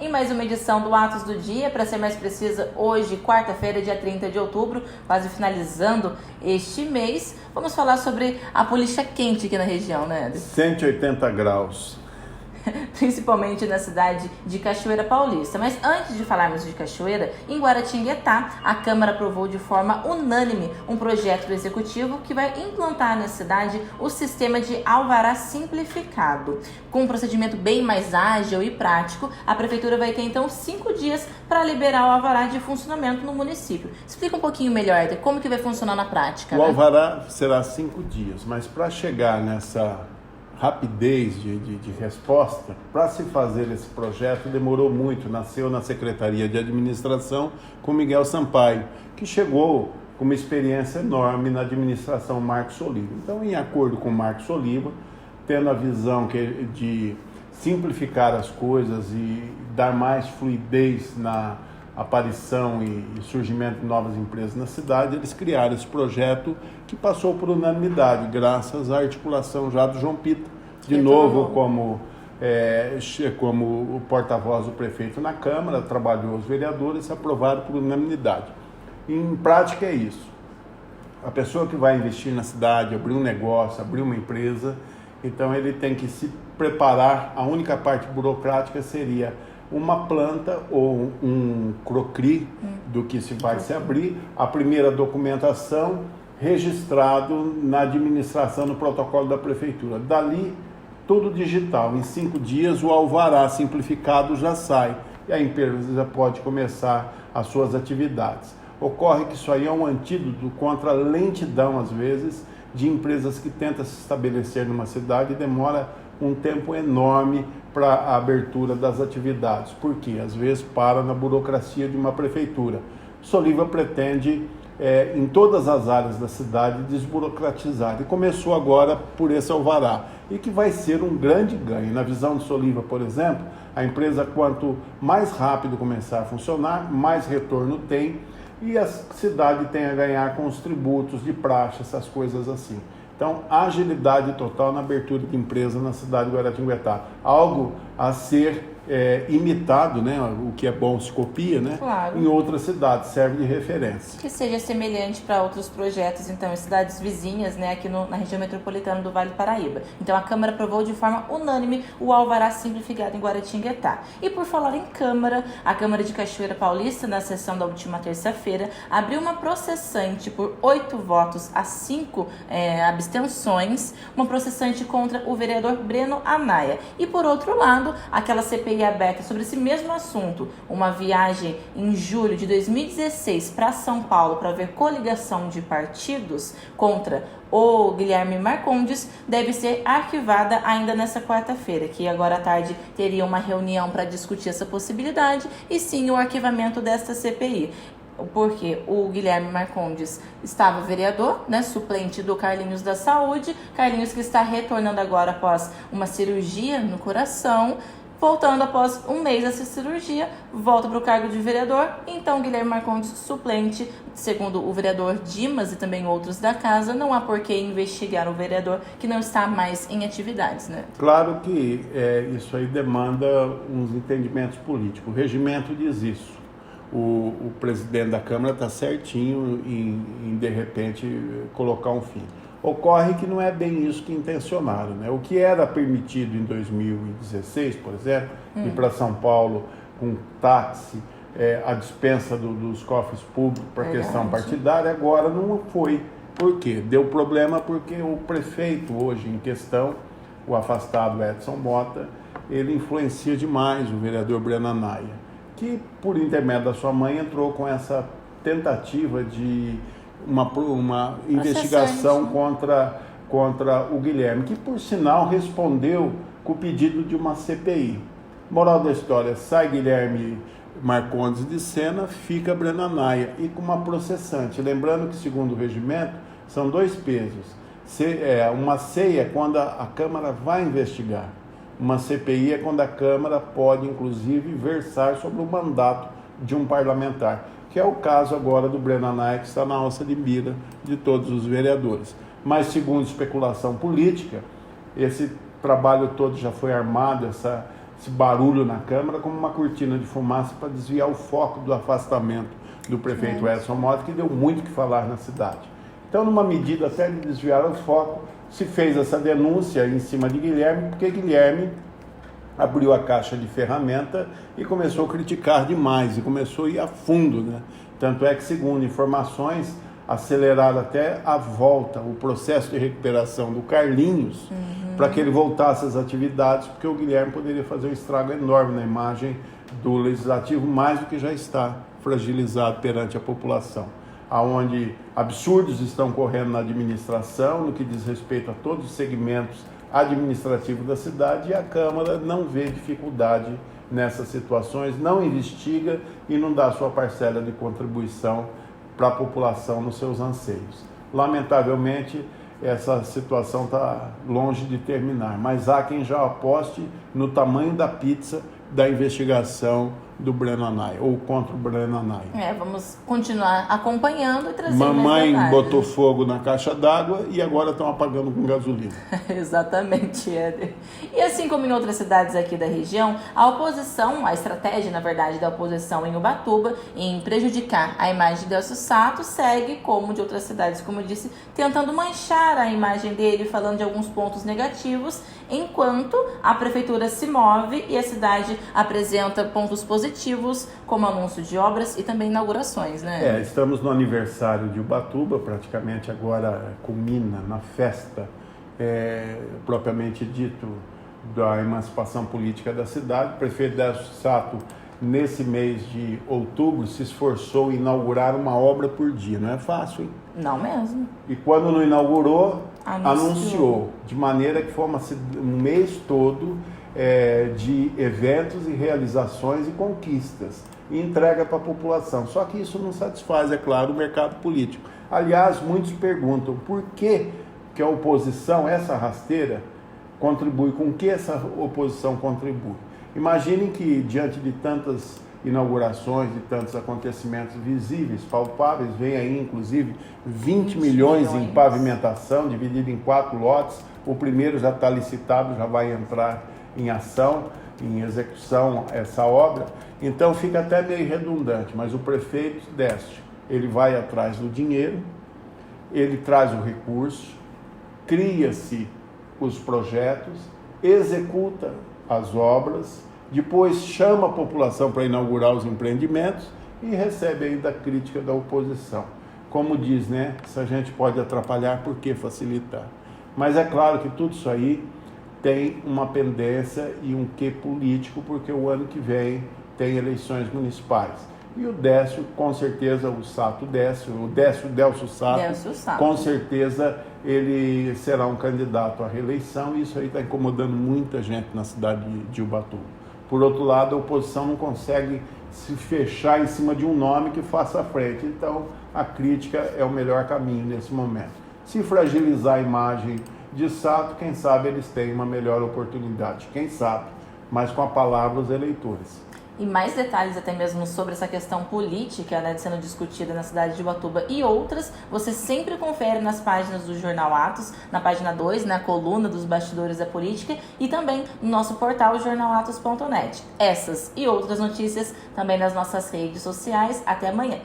Em mais uma edição do Atos do Dia, para ser mais precisa, hoje, quarta-feira, dia 30 de outubro, quase finalizando este mês, vamos falar sobre a polícia quente aqui na região, né, Eder? 180 graus. Principalmente na cidade de Cachoeira Paulista. Mas antes de falarmos de Cachoeira, em Guaratinguetá, a Câmara aprovou de forma unânime um projeto do Executivo que vai implantar na cidade o sistema de alvará simplificado. Com um procedimento bem mais ágil e prático, a Prefeitura vai ter então 5 dias para liberar o alvará de funcionamento no município. Explica um pouquinho melhor, Eder, como que vai funcionar na prática. O alvará será 5 dias, mas para chegar nessa rapidez de resposta, para se fazer esse projeto demorou muito, nasceu na Secretaria de Administração com Miguel Sampaio, que chegou com uma experiência enorme na administração Marcos Oliva. Então, em acordo com Marcos Oliva, tendo a visão de simplificar as coisas e dar mais fluidez na aparição e surgimento de novas empresas na cidade, eles criaram esse projeto que passou por unanimidade, graças à articulação já do João Pita, de novo como o porta-voz do prefeito na Câmara, trabalhou os vereadores, aprovaram por unanimidade. Em prática é isso. A pessoa que vai investir na cidade, abrir um negócio, abrir uma empresa, então ele tem que se preparar. A única parte burocrática seria uma planta ou um crocri do que se vai se abrir, a primeira documentação registrado na administração, no protocolo da prefeitura. Dali, tudo digital. Em 5 dias, o alvará simplificado já sai e a empresa pode começar as suas atividades. Ocorre que isso aí é um antídoto contra a lentidão, às vezes, de empresas que tentam se estabelecer numa cidade e demora um tempo enorme para a abertura das atividades, porque às vezes para na burocracia de uma prefeitura. Soliva pretende, em todas as áreas da cidade, desburocratizar, e começou agora por esse alvará, e que vai ser um grande ganho. Na visão de Soliva, por exemplo, a empresa, quanto mais rápido começar a funcionar, mais retorno tem, e a cidade tem a ganhar com os tributos de praxe, essas coisas assim. Então, agilidade total na abertura de empresa na cidade de Guaratinguetá. Algo a ser imitado, né? O que é bom se copia, né? Claro. Em outras cidades, serve de referência. Que seja semelhante para outros projetos, então, em cidades vizinhas, né, aqui na região metropolitana do Vale do Paraíba. Então, a Câmara aprovou de forma unânime o alvará simplificado em Guaratinguetá. E por falar em Câmara, a Câmara de Cachoeira Paulista, na sessão da última terça-feira, abriu uma processante por 8 votos a 5 abstenções, uma processante contra o vereador Breno Anaia. E por outro lado, aquela CPI aberta sobre esse mesmo assunto, uma viagem em julho de 2016 para São Paulo para ver coligação de partidos contra o Guilherme Marcondes, deve ser arquivada ainda nessa quarta-feira, que agora à tarde teria uma reunião para discutir essa possibilidade e sim o arquivamento desta CPI. Porque o Guilherme Marcondes estava vereador, né, suplente do Carlinhos da Saúde, Carlinhos que está retornando agora após uma cirurgia no coração, voltando após um mês dessa cirurgia, volta para o cargo de vereador. Então, Guilherme Marcondes, suplente, segundo o vereador Dimas e também outros da casa, não há por que investigar o vereador que não está mais em atividades, né? Claro que isso aí demanda uns entendimentos políticos. O regimento diz isso. O presidente da Câmara está certinho em, de repente, colocar um fim. Ocorre que não é bem isso que intencionaram, né? O que era permitido em 2016, por exemplo, ir para São Paulo com táxi, a dispensa dos cofres públicos para questão partidária, agora não foi. Por quê? Deu problema porque o prefeito hoje em questão, o afastado Edson Mota, ele influencia demais o vereador Breno Anaia, que por intermédio da sua mãe entrou com essa tentativa de uma investigação contra o Guilherme, que por sinal respondeu com o pedido de uma CPI. Moral da história, sai Guilherme Marcondes de cena, fica Breno Anaia e com uma processante. Lembrando que, segundo o regimento, são 2 pesos. Uma CEI é quando a Câmara vai investigar. Uma CPI é quando a Câmara pode, inclusive, versar sobre o mandato de um parlamentar, que é o caso agora do Breno Anaia, que está na alça de mira de todos os vereadores. Mas, segundo especulação política, esse trabalho todo já foi armado, essa esse barulho na Câmara como uma cortina de fumaça para desviar o foco do afastamento do prefeito Edson Mota, que deu muito o que falar na cidade. Então, numa medida até de desviar o foco, se fez essa denúncia em cima de Guilherme, porque Guilherme abriu a caixa de ferramenta e começou a criticar demais, e começou a ir a fundo, né? Tanto é que, segundo informações, aceleraram até a volta, o processo de recuperação do Carlinhos, para que ele voltasse às atividades, porque o Guilherme poderia fazer um estrago enorme na imagem do Legislativo, mais do que já está fragilizado perante a população, aonde absurdos estão correndo na administração, no que diz respeito a todos os segmentos administrativos da cidade, e a Câmara não vê dificuldade nessas situações, não investiga e não dá a sua parcela de contribuição para a população nos seus anseios. Lamentavelmente, essa situação está longe de terminar, mas há quem já aposte no tamanho da pizza da investigação do Breno Anay, ou contra o Breno Anay. Vamos continuar acompanhando e trazendo Mamãe mais botou fogo na caixa d'água e agora estão apagando com gasolina. Exatamente, Éder. E assim como em outras cidades aqui da região, a estratégia, na verdade, da oposição em Ubatuba, em prejudicar a imagem de Delcio Sato, segue como de outras cidades, como eu disse, tentando manchar a imagem dele, falando de alguns pontos negativos, enquanto a prefeitura se move e a cidade apresenta pontos positivos, como anúncio de obras e também inaugurações, né? Estamos no aniversário de Ubatuba, praticamente agora culmina na festa, propriamente dito, da emancipação política da cidade. O prefeito Delcio Sato, nesse mês de outubro, se esforçou em inaugurar uma obra por dia. Não é fácil, hein? Não mesmo. E quando não inaugurou, anunciou. De maneira que foi um mês todo de eventos e realizações e conquistas, e entrega para a população. Só que isso não satisfaz, é claro, o mercado político. Aliás, muitos perguntam por que a oposição, essa rasteira, contribui, com que essa oposição contribui. Imaginem que, diante de tantas inaugurações, de tantos acontecimentos visíveis, palpáveis, vem aí inclusive 20 milhões em pavimentação, dividido em 4 lotes. O primeiro já está licitado, já vai entrar em ação, em execução essa obra. Então fica até meio redundante, mas o prefeito desce, ele vai atrás do dinheiro, ele traz o recurso, cria-se os projetos, executa as obras, depois chama a população para inaugurar os empreendimentos e recebe ainda a crítica da oposição. Como diz, né? Se a gente pode atrapalhar, por que facilitar? Mas é claro que tudo isso aí tem uma pendência e um quê político, porque o ano que vem tem eleições municipais. E o Delcio, com certeza, o Delcio Sato, com certeza ele será um candidato à reeleição, e isso aí está incomodando muita gente na cidade de Ubatuba. Por outro lado, a oposição não consegue se fechar em cima de um nome que faça frente. Então, a crítica é o melhor caminho nesse momento. Se fragilizar a imagem de Sato, quem sabe eles têm uma melhor oportunidade. Quem sabe, mas com a palavra os eleitores. E mais detalhes até mesmo sobre essa questão política, né, sendo discutida na cidade de Ubatuba e outras, você sempre confere nas páginas do Jornal Atos, na página 2, na coluna dos bastidores da política, e também no nosso portal jornalatos.net. Essas e outras notícias também nas nossas redes sociais. Até amanhã.